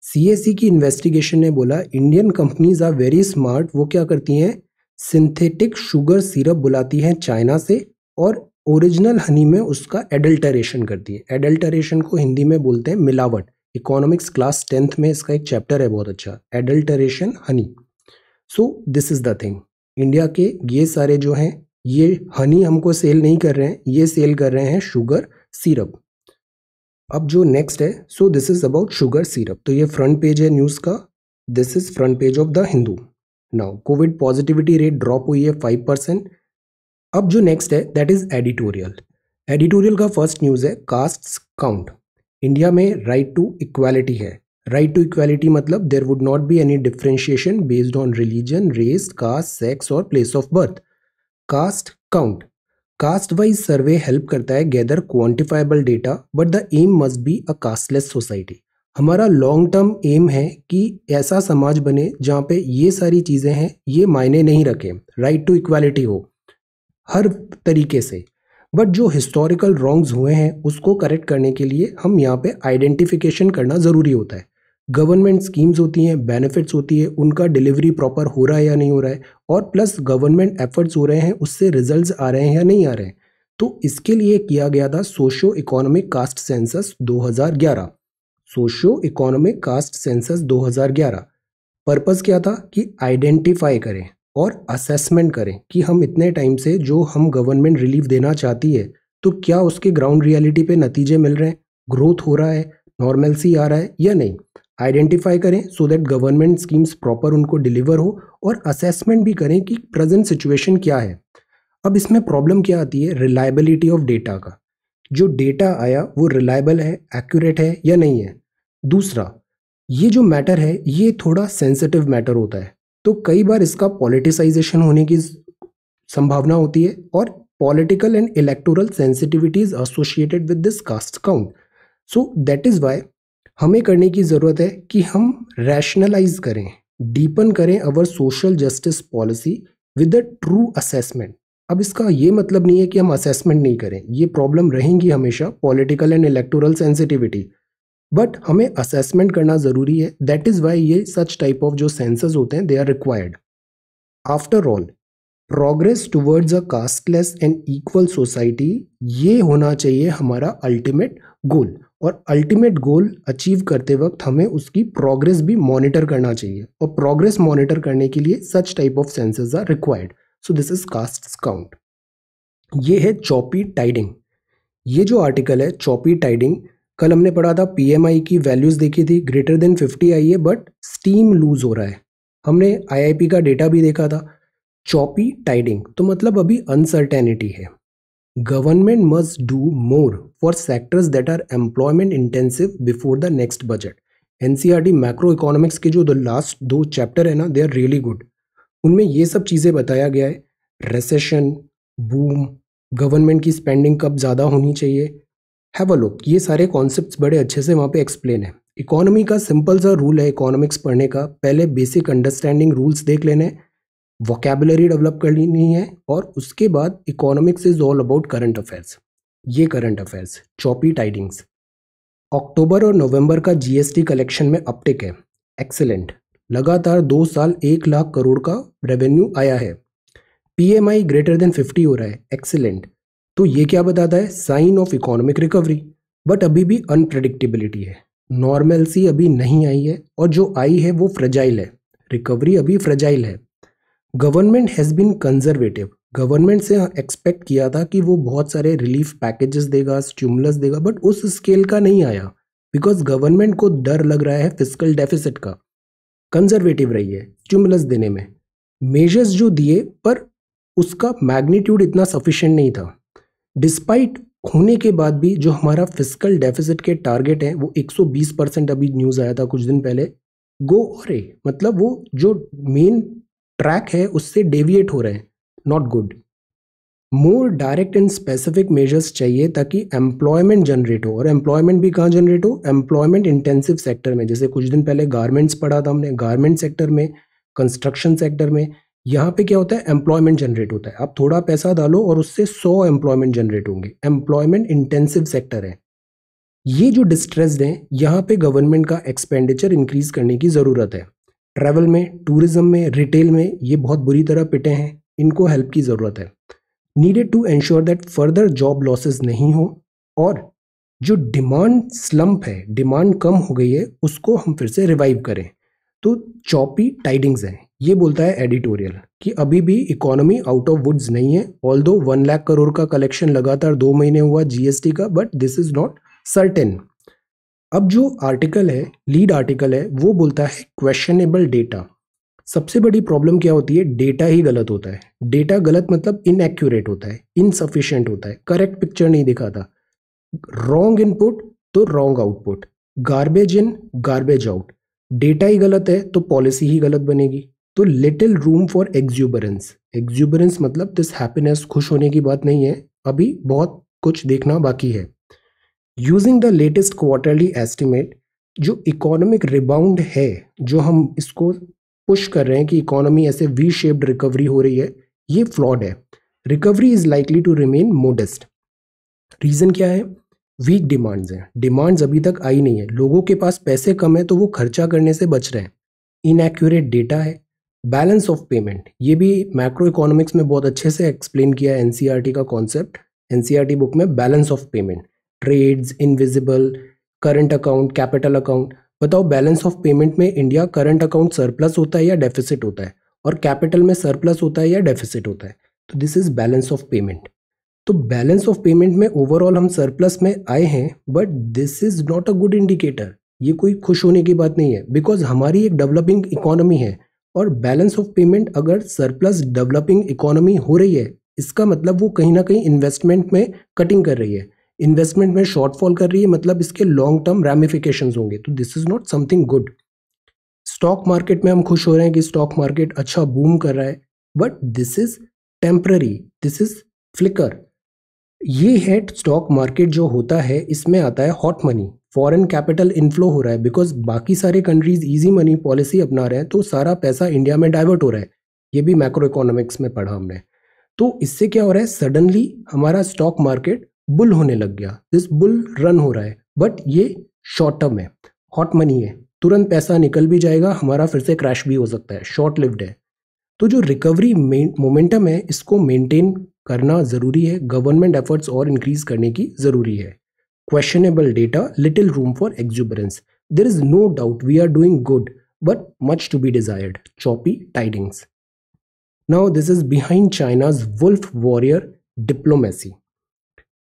CSE की इन्वेस्टिगेशन ने बोला Indian companies are very smart. वो क्या करती हैं? सिंथेटिक शुगर सिरप बुलाती हैं चाइना से और ओरिजिनल हनी में उसका एडल्टरेशन करती है। एडल्टरेशन को हिंदी में बोलते हैं मिलावट। इकोनॉमिक्स क्लास 10th में इसका एक चैप्टर है बहुत अच्छा, adulteration Honey. So this is the thing. India के ये सारे जो हैं, ये हनी हमको सेल नहीं कर रहे हैं, ये सेल कर रहे हैं शुगर सिरप। अब जो नेक्स्ट है, so this is about sugar syrup. तो ये फ्रंट पेज है न्यूज़ का, this is front page of the Hindu. Now covid positivity rate drop हुई है 5%। अब जो नेक्स्ट है दैट इज एडिटोरियल। एडिटोरियल का फर्स्ट न्यूज़ है कास्ट काउंट। इंडिया में राइट टू इक्वालिटी है। राइट टू इक्वालिटी मतलब there would not be any differentiation based on religion, race, caste, sex और place of birth. Caste count, caste wise survey help करता है gather quantifiable data, but the aim must be a casteless society. हमारा लॉन्ग टर्म एम है कि ऐसा समाज बने जहाँ पे ये सारी चीज़ें हैं ये मायने नहीं रखें, राइट टू इक्वालिटी हो हर तरीके से। बट जो हिस्टोरिकल रॉन्ग्स हुए हैं उसको करेक्ट करने के लिए हम यहाँ पे आइडेंटिफिकेशन करना ज़रूरी होता है। गवर्नमेंट स्कीम्स होती हैं, बेनिफिट्स होती है, उनका डिलीवरी प्रॉपर हो रहा है या नहीं हो रहा है, और प्लस गवर्नमेंट एफर्ट्स हो रहे हैं, उससे रिजल्ट्स आ रहे हैं या नहीं आ रहे हैं। तो इसके लिए किया गया था socio economic caste census 2011। Socio economic caste census 2011 purpose क्या था कि आइडेंटिफाई करें और असेसमेंट करें कि हम इतने टाइम से जो हम गवर्नमेंट रिलीफ देना चाहती है तो क्या उसके ग्राउंड रियलिटी पे नतीजे मिल रहे हैं, ग्रोथ हो रहा है, नॉर्मलसी आ रहा है या नहीं। आइडेंटिफाई करें so that government schemes proper उनको डिलीवर हो, और असेसमेंट भी करें कि प्रेजेंट सिचुएशन क्या है। अब इसमें प्रॉब्लम क्या आती है, रिलायबिलिटी ऑफ डेटा का। जो डेटा आया वो रिलायबल है, एक्यूरेट है या नहीं है। दूसरा, ये जो मैटर है ये थोड़ा सेंसिटिव मैटर होता है, तो कई बार इसका पॉलिटिसाइजेशन होने की संभावना होती है, और political and electoral sensitivities associated with this caste count. So that is why हमें करने की ज़रूरत है कि हम रैशनलाइज करें, डीपन करें अवर social justice policy with the true assessment. अब इसका ये मतलब नहीं है कि हम असेसमेंट नहीं करें, ये प्रॉब्लम रहेंगी हमेशा, political and electoral sensitivity, but हमें असेसमेंट करना ज़रूरी है। दैट इज़ वाई ये सच टाइप ऑफ जो सेंसस होते हैं they are required. After all, progress towards a casteless and equal society, ये होना चाहिए हमारा अल्टीमेट गोल। और अल्टीमेट गोल अचीव करते वक्त हमें उसकी प्रोग्रेस भी मॉनिटर करना चाहिए, और प्रोग्रेस मॉनिटर करने के लिए such type of census are required. So this is caste count. ये है चॉपी टाइडिंग। ये जो आर्टिकल है चॉपी टाइडिंग, कल हमने पढ़ा था पीएमआई की वैल्यूज देखी थी, ग्रेटर देन 50 आई है बट स्टीम लूज हो रहा है। हमने आईआईपी का डेटा भी देखा था। चॉपी टाइडिंग तो मतलब अभी अनसर्टेनिटी है। Government must do more for sectors that are employment intensive before the next budget. NCERT macro economics के जो लास्ट 2 चैप्टर है ना, दे आर रियली गुड। उनमें ये सब चीज़ें बताया गया है, रेसेशन, बूम, गवर्नमेंट की स्पेंडिंग कब ज़्यादा होनी चाहिए। हैव अ लुक, ये सारे कॉन्सेप्ट्स बड़े अच्छे से वहाँ पे एक्सप्लेन है। इकोनॉमी का सिंपल सा रूल है इकोनॉमिक्स पढ़ने का, पहले बेसिक अंडरस्टैंडिंग रूल्स देख लेने, वोकेबुलरी डेवलप कर लेनी है, और उसके बाद economics is all about current affairs. ये करंट अफेयर्स चॉपी टाइडिंग्स। अक्टूबर और नवंबर का जीएसटी कलेक्शन में अपटिक है, एक्सेलेंट। लगातार 2 साल 1 लाख करोड़ का रेवेन्यू आया है। पीएमआई ग्रेटर देन 50 हो रहा है, एक्सीलेंट। तो ये क्या बताता है, sign of economic recovery. But अभी भी अनप्रेडिक्टेबिलिटी है, नॉर्मलसी अभी नहीं आई है, और जो आई है वो फ्रेजाइल है, रिकवरी अभी फ्रेजाइल है। Government has been conservative. Government से एक्सपेक्ट किया था कि वो बहुत सारे रिलीफ पैकेजेस देगा, स्टिमुलस देगा, बट उस स्केल का नहीं आया, बिकॉज गवर्नमेंट को डर लग रहा है फिस्कल डेफिसिट का, कंजर्वेटिव रही है स्टिमुलस देने में। मेजर्स जो दिए पर उसका मैग्नीट्यूड इतना सफिशिएंट नहीं था। डिस्पाइट होने के बाद भी जो हमारा फिस्कल डेफिसिट के टारगेट है वो 120%, अभी न्यूज़ आया था कुछ दिन पहले, गो और मतलब वो जो मेन ट्रैक है उससे डेविएट हो रहे हैं, not good. More direct and specific measures चाहिए ताकि एम्प्लॉयमेंट जनरेट हो, और एम्प्लॉयमेंट भी कहाँ जनरेट हो, एम्प्लॉयमेंट इंटेंसिव सेक्टर में। जैसे कुछ दिन पहले गारमेंट्स पढ़ा था हमने, गारमेंट सेक्टर में, कंस्ट्रक्शन सेक्टर में, यहाँ पे क्या होता है, एम्प्लॉयमेंट जनरेट होता है। आप थोड़ा पैसा डालो और उससे 100 एम्प्लॉयमेंट जनरेट होंगे, एम्प्लॉयमेंट इंटेंसिव सेक्टर है। ये जो डिस्ट्रेस्ड हैं, यहाँ पे गवर्नमेंट का एक्सपेंडिचर इंक्रीज करने की ज़रूरत है। ट्रैवल में, टूरिज्म में, रिटेल में ये बहुत बुरी तरह पिटे हैं, इनको हेल्प की ज़रूरत है। Needed to ensure that further job losses नहीं हो, और जो डिमांड स्लम्प है, डिमांड कम हो गई है, उसको हम फिर से रिवाइव करें। तो चॉपी टाइडिंग्स है, ये बोलता है एडिटोरियल कि अभी भी इकोनॉमी आउट ऑफ वुड्स नहीं है। ऑल्दो 1 लाख करोड़ का कलेक्शन लगातार 2 महीने हुआ जीएसटी का, but this is not certain. अब जो आर्टिकल है, लीड आर्टिकल है, वो बोलता है क्वेश्चनेबल डेटा। सबसे बड़ी प्रॉब्लम क्या होती है? डेटा ही गलत होता है। डेटा गलत मतलब इनएक्यूरेट होता है, इनसफिशिएंट होता है, करेक्ट पिक्चर नहीं दिखाता, रॉन्ग इनपुट तो wrong output, garbage in garbage out. Data ही गलत है तो पॉलिसी ही गलत बनेगी। तो little room for exuberance. Exuberance मतलब दिस हैप्पीनेस, खुश होने की बात नहीं है, अभी बहुत कुछ देखना बाकी है। Using the latest quarterly estimate, जो इकोनॉमिक रिबाउंड है, जो हम इसको पुश कर रहे हैं कि इकोनॉमी ऐसे वी शेप्ड रिकवरी हो रही है, ये फ्लॉड है। Recovery is likely to remain modest. Reason क्या है? वीक डिमांड्स हैं, डिमांड्स अभी तक आई नहीं है, लोगों के पास पैसे कम है तो वो खर्चा करने से बच रहे हैं। इनएक्यूरेट डेटा है। बैलेंस ऑफ पेमेंट, ये भी मैक्रो इकोनॉमिक्स में बहुत अच्छे से एक्सप्लेन किया है एनसीईआरटी का कॉन्सेप्ट, एनसीईआरटी बुक में। Balance of payment, trades, invisible, current account, capital account. बताओ बैलेंस ऑफ पेमेंट में इंडिया करंट अकाउंट सरप्लस होता है या डेफिसिट होता है, और कैपिटल में सरप्लस होता है या डेफिसिट होता है? तो this is balance of payment. तो बैलेंस ऑफ पेमेंट में ओवरऑल हम सरप्लस में आए हैं, but this is not a good indicator. ये कोई खुश होने की बात नहीं है, बिकॉज हमारी एक डेवलपिंग इकोनॉमी है, और बैलेंस ऑफ पेमेंट अगर सरप्लस डेवलपिंग इकोनॉमी हो रही है, इसका मतलब वो कहीं ना कहीं इन्वेस्टमेंट में कटिंग कर रही है, इन्वेस्टमेंट में शॉर्टफॉल कर रही है, मतलब इसके लॉन्ग टर्म रैमिफिकेशंस होंगे। तो this is not something good. Stock market में हम खुश हो रहे हैं कि स्टॉक मार्केट अच्छा बूम कर रहा है, but this is temporary, this is flicker. ये है स्टॉक मार्केट जो होता है, इसमें आता है hot money, foreign capital inflow हो रहा है, बिकॉज बाकी सारे कंट्रीज इजी मनी पॉलिसी अपना रहे हैं, तो सारा पैसा इंडिया में डाइवर्ट हो रहा है। ये भी मैक्रो इकोनॉमिक्स में पढ़ा हमने। तो इससे क्या हो रहा है? सडनली हमारा स्टॉक मार्केट बुल होने लग गया, दिस बुल रन हो रहा है, बट ये शॉर्ट टर्म है, हॉट मनी है, तुरंत पैसा निकल भी जाएगा, हमारा फिर से क्रैश भी हो सकता है, शॉर्ट लिव्ड है। तो जो रिकवरी मोमेंटम है, इसको मेंटेन करना ज़रूरी है, गवर्नमेंट एफर्ट्स और इंक्रीज करने की ज़रूरी है। Questionable data, little room for exuberance, there is no doubt we are doing good, but much to be desired, choppy tidings. Now this is behind China's wolf warrior diplomacy.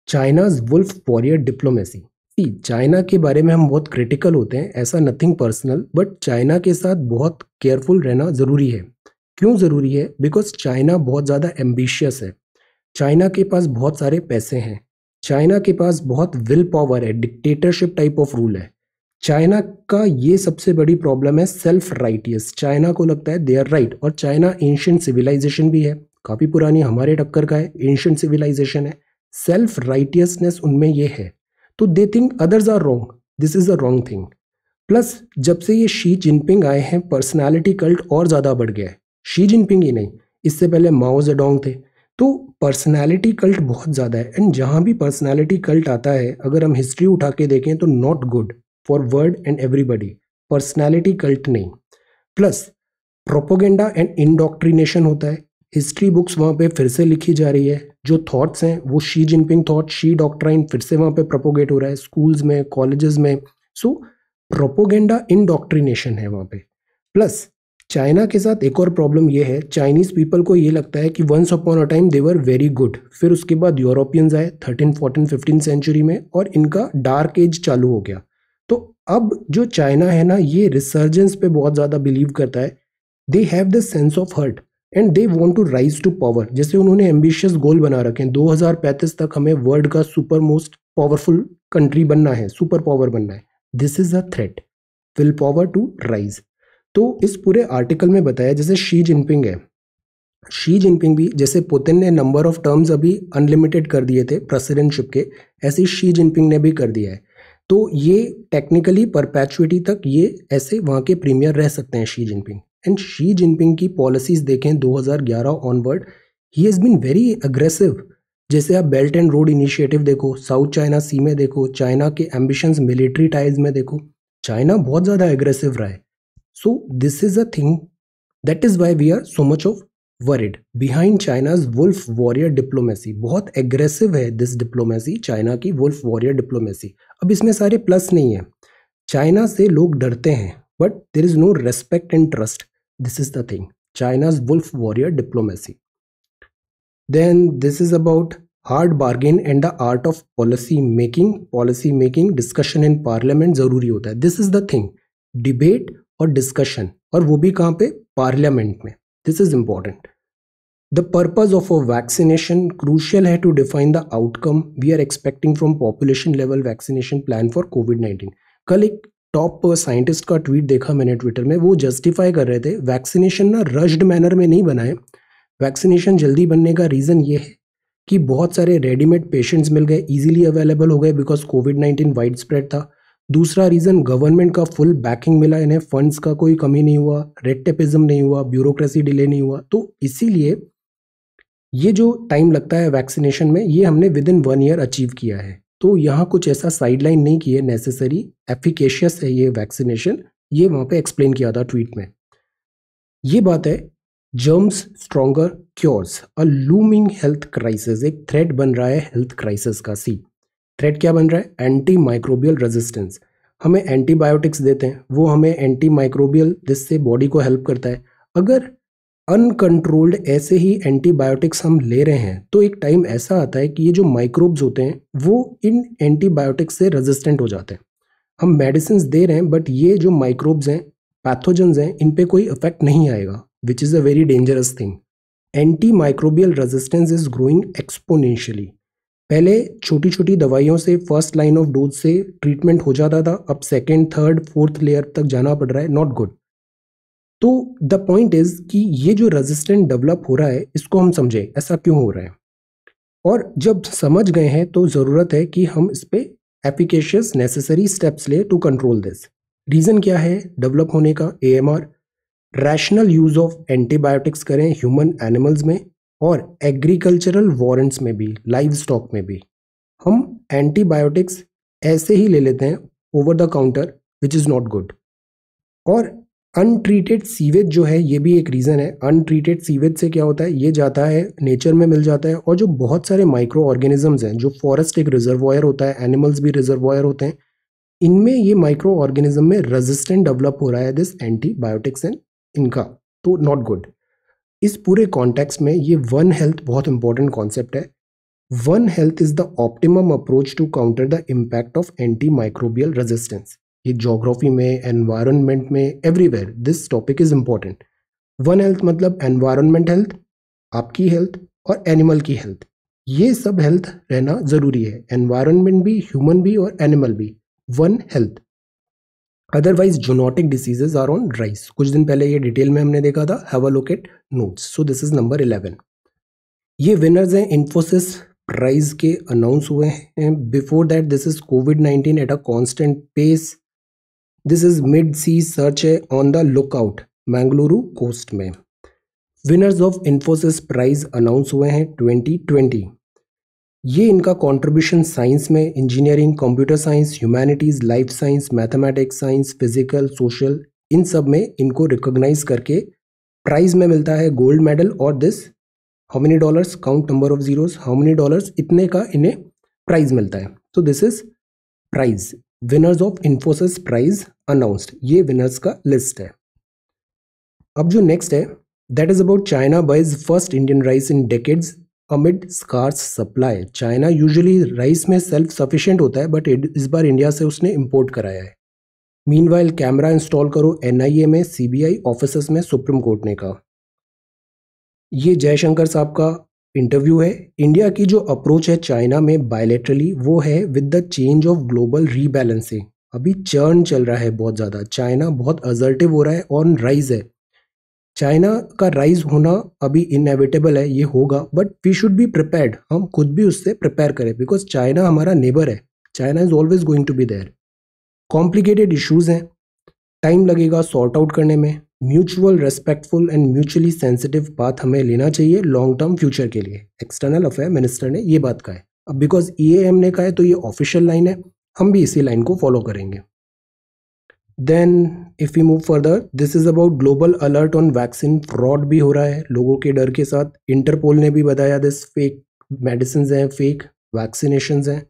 China's wolf warrior diplomacy. China के बारे में हम बहुत क्रिटिकल होते हैं, ऐसा नथिंग पर्सनल, बट चाइना के साथ बहुत केयरफुल रहना ज़रूरी है। क्यों ज़रूरी है? बिकॉज चाइना बहुत ज़्यादा एम्बिशियस है, चाइना के पास बहुत सारे पैसे हैं, चाइना के पास बहुत विल पावर है, डिक्टेटरशिप टाइप ऑफ रूल है। चाइना का ये सबसे बड़ी प्रॉब्लम है, सेल्फ राइटियस। चाइना को लगता है दे आर राइट, और चाइना एंशिएंट सिविलाइजेशन भी है, काफ़ी पुरानी, हमारे टक्कर का है, एंशिएंट सिविलाइजेशन है। सेल्फ राइटियसनेस उनमें ये है, तो they think others are wrong, this is a wrong thing. Plus जब से ये शी जिनपिंग आए हैं, पर्सनालिटी कल्ट और ज़्यादा बढ़ गया है। शी जिनपिंग ही नहीं, इससे पहले माओ जेडोंग थे। तो पर्सनालिटी कल्ट बहुत ज़्यादा है, एंड जहाँ भी पर्सनालिटी कल्ट आता है, अगर हम हिस्ट्री उठा के देखें तो not good for world and everybody, personality cult नहीं। प्लस प्रोपोगेंडा एंड इंडोक्ट्रिनेशन होता है, हिस्ट्री बुक्स वहाँ पे फिर से लिखी जा रही है, जो थॉट्स हैं वो Xi Jinping thought, she doctrine फिर से वहाँ पे प्रोपोगेट हो रहा है, स्कूल्स में, कॉलेजेस में। सो प्रोपोगेंडा इंडोक्ट्रिनेशन है वहाँ पे। प्लस चाइना के साथ एक और प्रॉब्लम ये है, चाइनीज पीपल को ये लगता है कि once upon a time they were very good, फिर उसके बाद यूरोपियंस आए 13, 14, 15 सेंचुरी में, और इनका डार्क एज चालू हो गया। तो अब जो चाइना है ना, ये रिसर्जेंस पे बहुत ज़्यादा बिलीव करता है, they have the sense of hurt and they want to rise to power. जैसे उन्होंने एम्बिशियस गोल बना रखे हैं, 2035 तक हमें वर्ल्ड का सुपर मोस्ट पावरफुल कंट्री बनना है, सुपर पावर बनना है। This is a threat, will power to rise. तो इस पूरे आर्टिकल में बताया, जैसे शी जिनपिंग है, शी जिनपिंग भी, जैसे पुतिन ने नंबर ऑफ टर्म्स अभी अनलिमिटेड कर दिए थे प्रेसिडेंटशिप के, ऐसे ही शी जिनपिंग ने भी कर दिया है। तो ये टेक्निकली परपेचुइटी तक ये ऐसे वहाँ के प्रीमियर रह सकते हैं, Xi Jinping. And Xi Jinping की पॉलिसीज देखें 2011 onward, he has been very aggressive. जैसे आप बेल्ट एंड रोड इनिशिएटिव देखो, साउथ चाइना सी में देखो, चाइना के एम्बिशंस मिलिट्री टाइज में देखो, चाइना बहुत ज़्यादा एग्रेसिव रहा है। So this is a thing, that is why we are so much of worried behind China's wolf warrior diplomacy. बहुत एग्रेसिव है दिस डिप्लोमेसी, चाइना की वुल्फ वॉरियर डिप्लोमेसी। अब इसमें सारे प्लस नहीं है, चाइना से लोग डरते हैं, but there is no respect and trust, this is the thing, China's wolf warrior diplomacy. Then this is about hard bargain and the art of policy making discussion in parliament जरूरी होता है. This is the thing, debate और डिस्कशन, और वो भी कहाँ पे, पार्लियामेंट में. This is important. The purpose of a vaccination crucial है to define the outcome we are expecting from population level vaccination plan for कोविड-19. कल एक टॉप साइंटिस्ट का ट्वीट देखा मैंने ट्विटर में, वो जस्टिफाई कर रहे थे वैक्सीनेशन ना रश्ड मैनर में नहीं बनाए. वैक्सीनेशन जल्दी बनने का रीज़न ये है कि बहुत सारे रेडीमेड पेशेंट्स मिल गए, इजीली अवेलेबल हो गए बिकॉज कोविड-19 वाइड स्प्रेड था. दूसरा रीज़न, गवर्नमेंट का फुल बैकिंग मिला इन्हें, फंड्स का कोई कमी नहीं हुआ, रेड टेपिज्म नहीं हुआ, ब्यूरोक्रेसी डिले नहीं हुआ. तो इसीलिए ये जो टाइम लगता है वैक्सीनेशन में, ये हमने विद इन 1 ईयर अचीव किया है. तो यहाँ कुछ ऐसा साइडलाइन नहीं किए, नेसेसरी एफिकेशियस है ये वैक्सीनेशन, ये वहाँ पे एक्सप्लेन किया था ट्वीट में. ये बात है, जर्म्स स्ट्रॉन्गर क्योर्स अ लूमिंग हेल्थ क्राइसिस. एक थ्रेट बन रहा है हेल्थ क्राइसिस का. सी थ्रेट क्या बन रहा है, एंटी माइक्रोबियल रेजिस्टेंस. हमें एंटीबायोटिक्स देते हैं, वो हमें एंटी माइक्रोबियल, जिससे बॉडी को हेल्प करता है. अगर अनकंट्रोल्ड ऐसे ही एंटीबायोटिक्स हम ले रहे हैं तो एक टाइम ऐसा आता है कि ये जो माइक्रोब्स होते हैं वो इन एंटीबायोटिक्स से रेजिस्टेंट हो जाते हैं. हम मेडिसिन दे रहे हैं बट ये जो माइक्रोब्स हैं, पैथोजेंस हैं, इन पे कोई इफेक्ट नहीं आएगा, which is a very dangerous thing. Anti microbial resistance is growing exponentially. पहले छोटी छोटी दवाइयों से फर्स्ट लाइन ऑफ डोज से ट्रीटमेंट हो जाता था, अब सेकेंड, थर्ड, फोर्थ लेयर तक जाना पड़ रहा है. Not good. तो द पॉइंट इज कि ये जो रेजिस्टेंट डेवलप हो रहा है, इसको हम समझें ऐसा क्यों हो रहा है. और जब समझ गए हैं तो ज़रूरत है कि हम इस पे एफिकेशियस नेसेसरी स्टेप्स ले टू कंट्रोल दिस. रीज़न क्या है डेवलप होने का, AMR, rational use of antibiotics करें ह्यूमन एनिमल्स में और एग्रीकल्चरल वारंट्स में भी, लाइव स्टॉक में भी. हम एंटीबायोटिक्स ऐसे ही ले लेते हैं over the counter, which is not good. और अनट्रीटेड सीवेज जो है, ये भी एक रीज़न है. अनट्रीटेड सीवेज से क्या होता है, ये जाता है नेचर में मिल जाता है, और जो बहुत सारे माइक्रो ऑर्गेनिजम्स हैं, जो फॉरेस्ट एक रिजर्वॉयर होता है, एनिमल्स भी रिजर्वॉयर होते हैं, इनमें ये माइक्रो ऑर्गेनिज्म में रेजिस्टेंट डेवलप हो रहा है दिस एंटीबायोटिक्स एंड इनका. तो नॉट गुड. इस पूरे कॉन्टेक्स्ट में ये वन हेल्थ बहुत इंपॉर्टेंट कॉन्सेप्ट है. One health is the optimum approach to counter the impact of anti microbial resistance. ये ज्योग्राफी में, एनवायरनमेंट में, everywhere this topic is important. One health मतलब एनवायरनमेंट हेल्थ, आपकी हेल्थ और एनिमल की हेल्थ, ये सब हेल्थ रहना जरूरी है. एनवायरनमेंट भी, ह्यूमन भी और एनिमल भी. One health. Otherwise zoonotic diseases are on rise. कुछ दिन पहले ये डिटेल में हमने देखा था, have a look at notes. So this is number 11. ये विनर्स हैं इन्फोसिस प्राइज के अनाउंस हुए हैं. बिफोर दैट दिस इज कोविड-19 at a constant pace. This is mid sea search है, on the lookout, Mangaluru coast में. Winners of Infosys prize announce हुए हैं 2020. ये इनका कंट्रीब्यूशन साइंस में, engineering, computer science, humanities, life science, mathematics science, physical, social, इन सब में इनको रिकॉग्नाइज करके प्राइज में मिलता है गोल्ड मेडल. और this how many dollars, count number of zeros, how many dollars, इतने का इन्हें प्राइज मिलता है. तो this is prize. Winners of Infosys prize announced. ये विनर्स का लिस्ट है. अब जो नेक्स्ट है, that is about China buys first Indian rice in decades amid scarce supply. China usually rice में सेल्फ सफिशिएंट होता है, बट इस बार इंडिया से उसने इंपोर्ट कराया है. मीनवाइल कैमरा इंस्टॉल करो NIA में, CBI ऑफिसर्स में, सुप्रीम कोर्ट ने कहा. ये जयशंकर साहब का इंटरव्यू है. इंडिया की जो अप्रोच है चाइना में बायलैटरली, वो है with the change of global rebalancing. अभी चर्न चल रहा है बहुत ज़्यादा, चाइना बहुत असर्टिव हो रहा है, ऑन राइज है. चाइना का राइज होना अभी इनएविटेबल है, ये होगा, but we should be prepared. हम खुद भी उससे प्रिपेयर करें, बिकॉज चाइना हमारा नेबर है. China is always going to be there. Complicated issues हैं, टाइम लगेगा सॉर्ट आउट करने में. Mutual respectful and mutually sensitive path हमें लेना चाहिए लॉन्ग टर्म फ्यूचर के लिए. एक्सटर्नल अफेयर मिनिस्टर ने ये बात कहा है. अब बिकॉज EAM ने कहा है तो ये ऑफिशियल लाइन है, हम भी इसी लाइन को फॉलो करेंगे. Then if we move further, this is about global alert on vaccine fraud. भी हो रहा है लोगों के डर के साथ. इंटरपोल ने भी बताया दिस फेक मेडिसिन हैं, फेक वैक्सीनेशन हैं,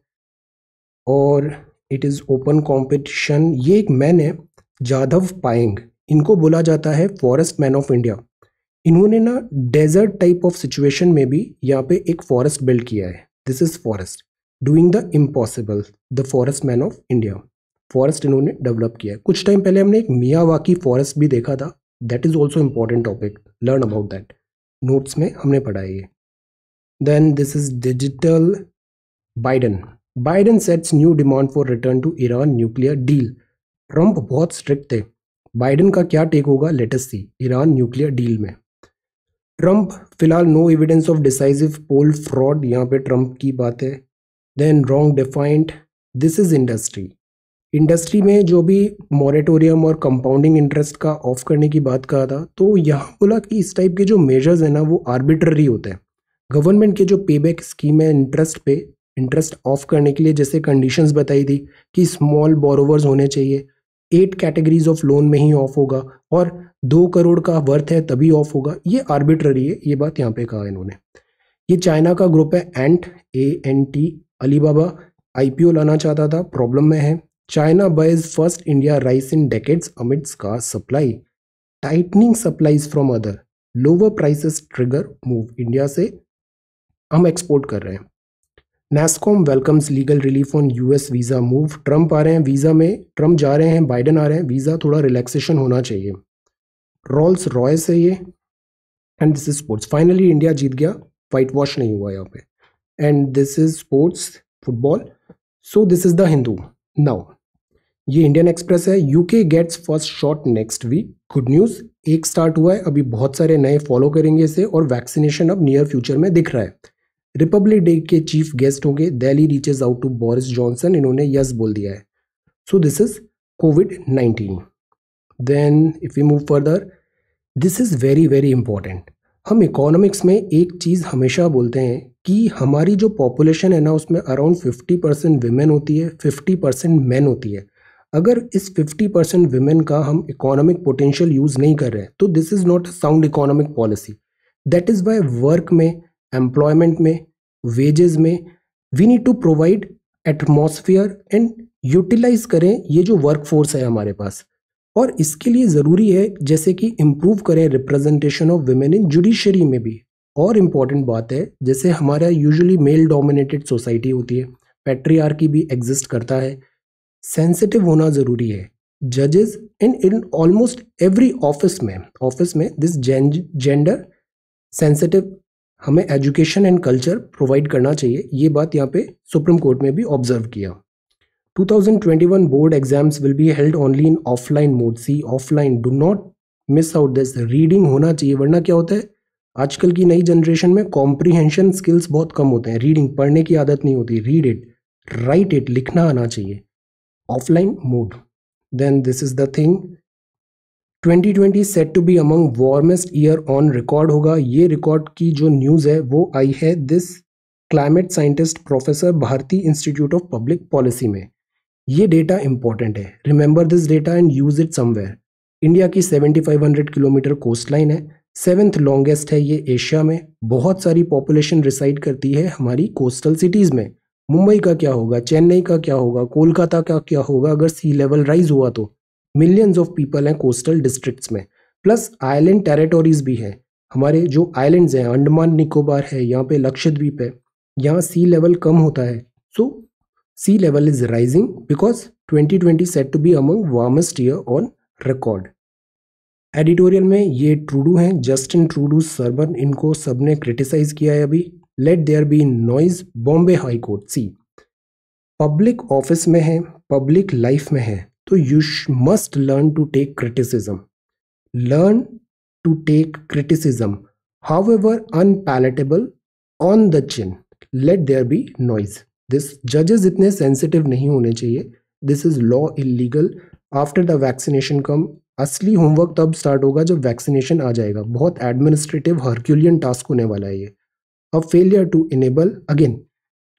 और इट इज़ ओपन कॉम्पिटिशन. ये एक मैन है, जाधव पायेंग, इनको बोला जाता है फॉरेस्ट मैन ऑफ इंडिया. इन्होंने ना डेजर्ट टाइप ऑफ सिचुएशन में भी यहाँ पे एक फॉरेस्ट बिल्ड किया है. This is forest doing the impossible, the forest man of India. Forest इन्होंने डेवलप किया है। कुछ टाइम पहले हमने एक मियावाकी फॉरेस्ट भी देखा था, that is also important topic, learn about that, notes में हमने पढ़ा है ये। Then this is digital Biden. Biden sets new demand for return to Iran nuclear deal. Trump बहुत स्ट्रिक्ट थे, बाइडन का क्या टेक होगा, let us see. Iran nuclear deal में ट्रंप फिलहाल no evidence of decisive poll fraud, यहाँ पे ट्रंप की बात है। Then wrong defined, this is industry. Industry में जो भी मॉरेटोरियम और कंपाउंडिंग इंटरेस्ट का ऑफ करने की बात कहा था, तो यहाँ बोला कि इस टाइप के जो मेजर्स है ना वो आर्बिट्ररी होते हैं। गवर्नमेंट के जो पेबैक स्कीम है इंटरेस्ट पे, इंटरेस्ट ऑफ करने के लिए जैसे कंडीशंस बताई थी कि स्मॉल बोरोवर्स होने चाहिए, 8 कैटेगरीज ऑफ लोन में ही ऑफ होगा और 2 करोड़ का वर्थ है तभी ऑफ होगा, ये आर्बिट्ररी है, ये बात यहाँ पे कहा इन्होंने। ये चाइना का ग्रुप है एंट, ANT। अलीबाबा IPO लाना चाहता था, प्रॉब्लम में है। China buys first India rice in decades amid scarce supply, tightening supplies from other, lower prices trigger move, India से हम एक्सपोर्ट कर रहे हैं। NASSCOM welcomes legal relief on US visa move, Trump आ रहे हैं वीजा में, ट्रंप जा रहे हैं, बाइडन आ रहे हैं, वीजा थोड़ा रिलैक्सेशन होना चाहिए। रोल्स रॉयस है ये, and this is sports. Finally India जीत गया, वाइट वॉश नहीं हुआ यहाँ पे, and this is sports football. So this is the Hindu. Now ये इंडियन एक्सप्रेस है, UK gets first shot next week, good news, एक स्टार्ट हुआ है, अभी बहुत सारे नए फॉलो करेंगे इसे, और वैक्सीनेशन अब नियर फ्यूचर में दिख रहा है। रिपब्लिक डे के चीफ गेस्ट होंगे, Delhi reaches out to Boris Johnson, इन्होंने यस बोल दिया है। So this is COVID-19। Then if you move further, this is very very important. हम इकोनॉमिक्स में एक चीज़ हमेशा बोलते हैं कि हमारी जो पॉपुलेशन है ना उसमें अराउंड 50% विमेन होती है, 50% मैन होती है। अगर इस 50% विमेन का हम इकोनॉमिक पोटेंशियल यूज़ नहीं कर रहे हैं तो this is not a sound economic policy. That is why work में, एम्प्लॉयमेंट में, वेजेस में we need to provide atmosphere and utilize करें ये जो वर्क फोर्स है हमारे पास। और इसके लिए ज़रूरी है जैसे कि इम्प्रूव करें representation of women in judiciary में भी। और इम्पॉर्टेंट बात है, जैसे हमारा यूजुअली मेल डोमिनेटेड सोसाइटी होती है, पैट्रियार्की भी एग्जिस्ट करता है, सेंसिटिव होना ज़रूरी है। जजेस इन ऑलमोस्ट एवरी ऑफिस में दिस जेंडर सेंसिटिव हमें एजुकेशन एंड कल्चर प्रोवाइड करना चाहिए, ये बात यहाँ पे सुप्रीम कोर्ट में भी ऑब्जर्व किया। 2021 board exams will be held only in offline mode. See offline, do not miss out this, reading होना चाहिए, वरना क्या होता है आजकल की नई जनरेशन में कॉम्प्रीहेंशन स्किल्स बहुत कम होते हैं, रीडिंग पढ़ने की आदत नहीं होती, रीड इट, राइट इट, लिखना आना चाहिए, offline mode. Then this is the thing, 2020 set to be among warmest year on record होगा। ये रिकॉर्ड की जो न्यूज़ है वो आई है this climate scientist professor Bharti Institute of Public Policy में। ये डेटा इंपॉर्टेंट है, remember this data and use it somewhere. India की 7500 किलोमीटर कोस्ट लाइन है, 7th लॉन्गेस्ट है ये एशिया में, बहुत सारी पॉपुलेशन रिसाइड करती है हमारी कोस्टल सिटीज़ में। मुंबई का क्या होगा, चेन्नई का क्या होगा, कोलकाता का क्या होगा अगर सी लेवल राइज हुआ तो। मिलियंस ऑफ पीपल हैं कोस्टल डिस्ट्रिक्ट्स में, प्लस आइलैंड टेरिटोरीज भी हैं। हमारे जो आइलैंड्स हैं, अंडमान निकोबार है, यहाँ पे लक्षद्वीप है, यहाँ सी लेवल कम होता है। सो sea level is rising because 2020 said to be among warmest year on record। Editorial में ये ट्रूडू हैं, जस्टिन ट्रूडू सर्मन, इनको सबने क्रिटिसाइज किया है अभी। Let there be noise, Bombay high court. See public office में है, पब्लिक लाइफ में है, तो you must learn to take criticism, learn to take criticism, however unpalatable, on the chin, let there be noise. This जजेस इतने सेंसिटिव नहीं होने चाहिए, this is law illegal. After the vaccination come, असली होमवर्क तब स्टार्ट होगा जब वैक्सीनेशन आ जाएगा, बहुत एडमिनिस्ट्रेटिव हरक्यूलियन टास्क होने वाला है ये। अब फेलियर टू इनेबल, अगेन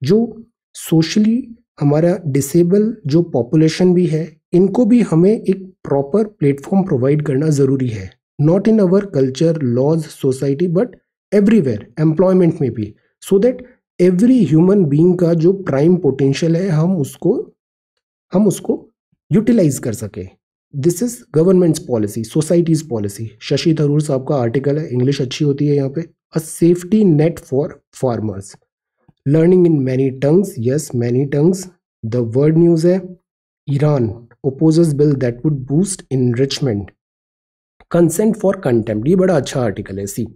जो सोशली हमारा डिसेबल जो पॉपुलेशन भी है, इनको भी हमें एक प्रॉपर प्लेटफॉर्म प्रोवाइड करना ज़रूरी है, not in our culture, laws, society, but everywhere, employment में भी, so that every human being का जो प्राइम पोटेंशियल है हम उसको यूटिलाइज कर सके। This is governments policy, societies policy. Shashi Tharoor साहब का आर्टिकल है, इंग्लिश अच्छी होती है यहाँ पे। A safety net for farmers, learning in many tongues, yes many tongues. The world news है Iran opposes bill that would boost enrichment. Consent for contempt, ये बड़ा अच्छा आर्टिकल है। सी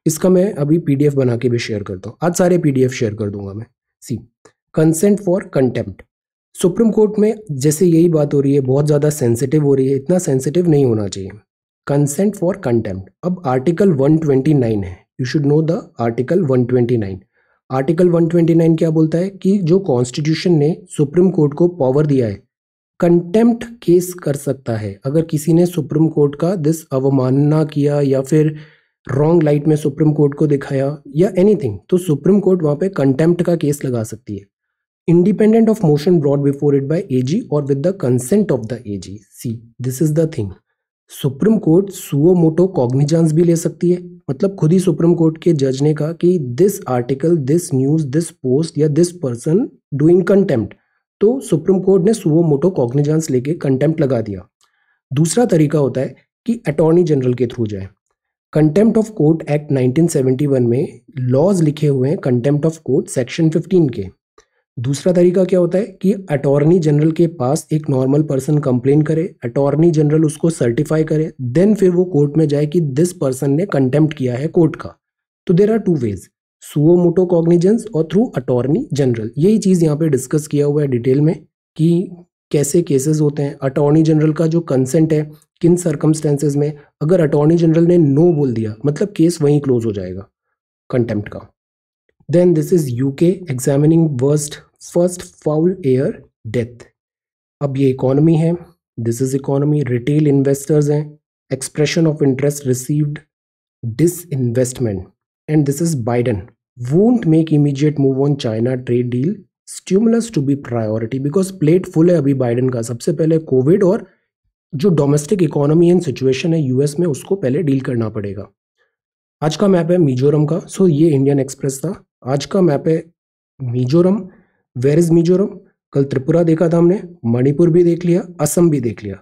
इसका मैं अभी पीडीएफ बना के भी शेयर करता हूँ, आज सारे पीडीएफ शेयर कर दूंगा मैं। See consent for contempt, supreme court में जैसे यही बात हो रही है, बहुत ज़्यादा सेंसिटिव हो रही है, इतना सेंसिटिव नहीं होना चाहिए। कंसेंट फॉर कंटेम्प्ट, अब आर्टिकल 129 है, you should know the article 129। Article 129 क्या बोलता है कि जो कॉन्स्टिट्यूशन ने सुप्रीम कोर्ट को पावर दिया है, कंटेम्प्ट केस कर सकता है। अगर किसी ने सुप्रीम कोर्ट का दिस अवमानना किया या फिर रॉन्ग लाइट में सुप्रीम कोर्ट को दिखाया या एनीथिंग, तो सुप्रीम कोर्ट वहां पे कंटेम्प्ट का केस लगा सकती है, independent of motion brought before it by AG or with the consent of the AG. See, this is the thing. Supreme court suo motu cognizance भी ले सकती है, मतलब खुद ही सुप्रीम कोर्ट के जज ने कहा कि this article, this news, this post या दिस पर्सन डूइंग कंटेम्प्ट, तो सुप्रीम कोर्ट ने सुओ मोटो कॉग्निजेंस लेके कंटेम्प्ट लगा दिया। दूसरा तरीका होता है कि अटॉर्नी जनरल के थ्रू जाए। कंटेम्प्ट ऑफ कोर्ट एक्ट 1971 में लॉज लिखे हुए हैं कंटेम्प्ट ऑफ कोर्ट सेक्शन 15 के। दूसरा तरीका क्या होता है कि अटॉर्नी जनरल के पास एक नॉर्मल पर्सन कंप्लेन करे, अटॉर्नी जनरल उसको सर्टिफाई करे, देन फिर वो कोर्ट में जाए कि दिस पर्सन ने कंटेम्प्ट किया है कोर्ट का। तो there are two ways, suo motu cognizance और थ्रू अटॉर्नी जनरल। यही चीज़ यहाँ पे डिस्कस किया हुआ है डिटेल में कि कैसे केसेस होते हैं। अटॉर्नी जनरल का जो कंसेंट है, किन सर्कमस्टेंसेज में, अगर अटॉर्नी जनरल ने नो बोल दिया मतलब केस वहीं क्लोज हो जाएगा कंटेम्प्ट का। Then this is UK examining first foul air death. अब ये इकोनॉमी है, this is economy, retail investors हैं, expression of interest received, disinvestment, and this is Biden won't make immediate move on China trade deal, stimulus to be priority, because plate full है अभी बाइडन का। सबसे पहले कोविड और जो डोमेस्टिक इकोनॉमी एंड सिचुएशन है यूएस में, उसको पहले डील करना पड़ेगा। आज का मैप है मिजोरम का, सो ये इंडियन एक्सप्रेस था। आज का मैप है मिजोरम, वेयर इज मिजोरम। कल त्रिपुरा देखा था हमने, मणिपुर भी देख लिया, असम भी देख लिया।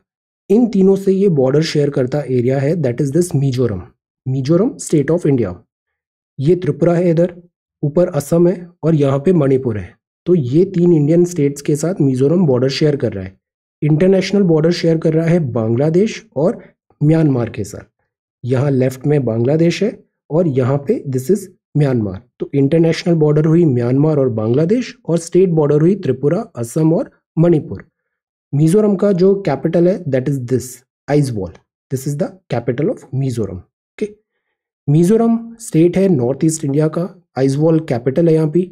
इन तीनों से ये बॉर्डर शेयर करता एरिया है, that is this Mizoram. Mizoram state of India, ये त्रिपुरा है इधर, ऊपर असम है और यहाँ पे मणिपुर है। तो ये तीन इंडियन स्टेट्स के साथ मिजोरम बॉर्डर शेयर कर रहा है। इंटरनेशनल बॉर्डर शेयर कर रहा है बांग्लादेश और म्यांमार के साथ। यहाँ लेफ्ट में बांग्लादेश है और यहाँ पे दिस इज म्यांमार। तो इंटरनेशनल बॉर्डर हुई म्यांमार और बांग्लादेश, और स्टेट बॉर्डर हुई त्रिपुरा, असम और मणिपुर। मिजोरम का जो कैपिटल है that is this Aizawl, this is the capital of Mizoram. Okay, Mizoram state है नॉर्थ ईस्ट इंडिया का, आइजवॉल कैपिटल है। यहाँ पे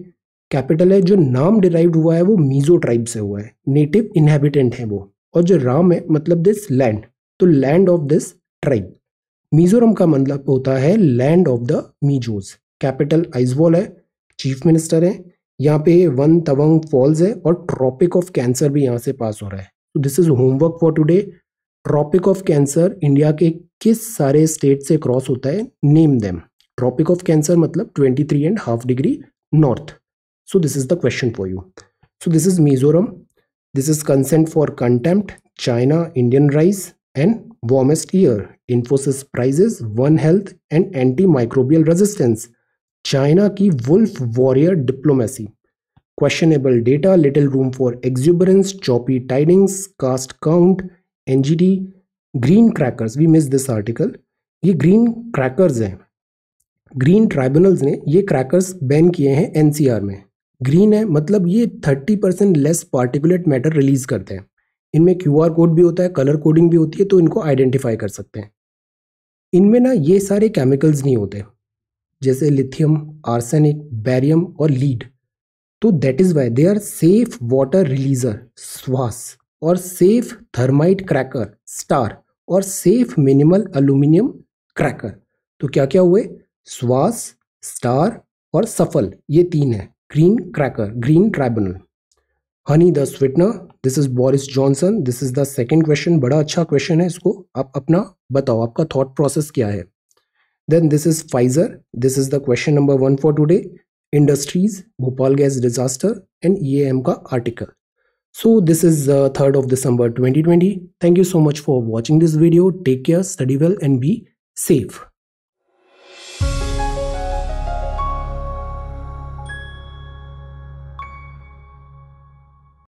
कैपिटल है, जो नाम डिराइव्ड हुआ है वो मिजो ट्राइब से हुआ है, नेटिव इनहेबिटेंट है वो, और जो राम है मतलब दिस लैंड, तो land of this tribe. Mizoram का मतलब होता है land of the Mizos. Capital Aizawl है, चीफ मिनिस्टर है, यहाँ पे वन तवंग फॉल्स है और ट्रॉपिक ऑफ कैंसर भी यहाँ से पास हो रहा है। तो this is homework for today. Tropic of cancer India के किस सारे स्टेट से क्रॉस होता है, name them. Tropic of cancer मतलब 23.5 degree north. So this is the question for you. So this is Mizoram, this is consent for contempt, China Indian rice and warmest year, Infosys prizes, one health and anti microbial resistance, China की wolf warrior diplomacy, questionable data, little room for exuberance, choppy tidings, caste count, NGT, green crackers, we miss this article. ये ग्रीन क्रैकर्स हैं, ग्रीन ट्राइब्यूनल्स ने ये क्रैकर्स बैन किए हैं एनसीआर में। ग्रीन है मतलब ये 30% लेस पार्टिकुलेट मैटर रिलीज करते हैं। इनमें क्यूआर कोड भी होता है, कलर कोडिंग भी होती है, तो इनको आइडेंटिफाई कर सकते हैं। इनमें ना ये सारे केमिकल्स नहीं होते, जैसे लिथियम, आर्सेनिक, बैरियम और लीड। तो that is why they are safe water releaser, स्वास, और सेफ थर्माइट क्रैकर, स्टार, और सेफ मिनिमल अल्यूमिनियम क्रैकर। तो क्या क्या हुए, स्वास, स्टार और सफल, ये तीन है green cracker, green tribunal. Honey the sweetener, this is Boris Johnson. This is the second question, बड़ा अच्छा क्वेश्चन है, इसको आप अपना बताओ, आपका थॉट प्रोसेस क्या है। Then this is Pfizer. This is the question number 1 for today. Industries, Bhopal gas disaster, and EAM का article. So this is 3rd of December 2020. Thank you so much for watching this video. Take care, study well, and be safe.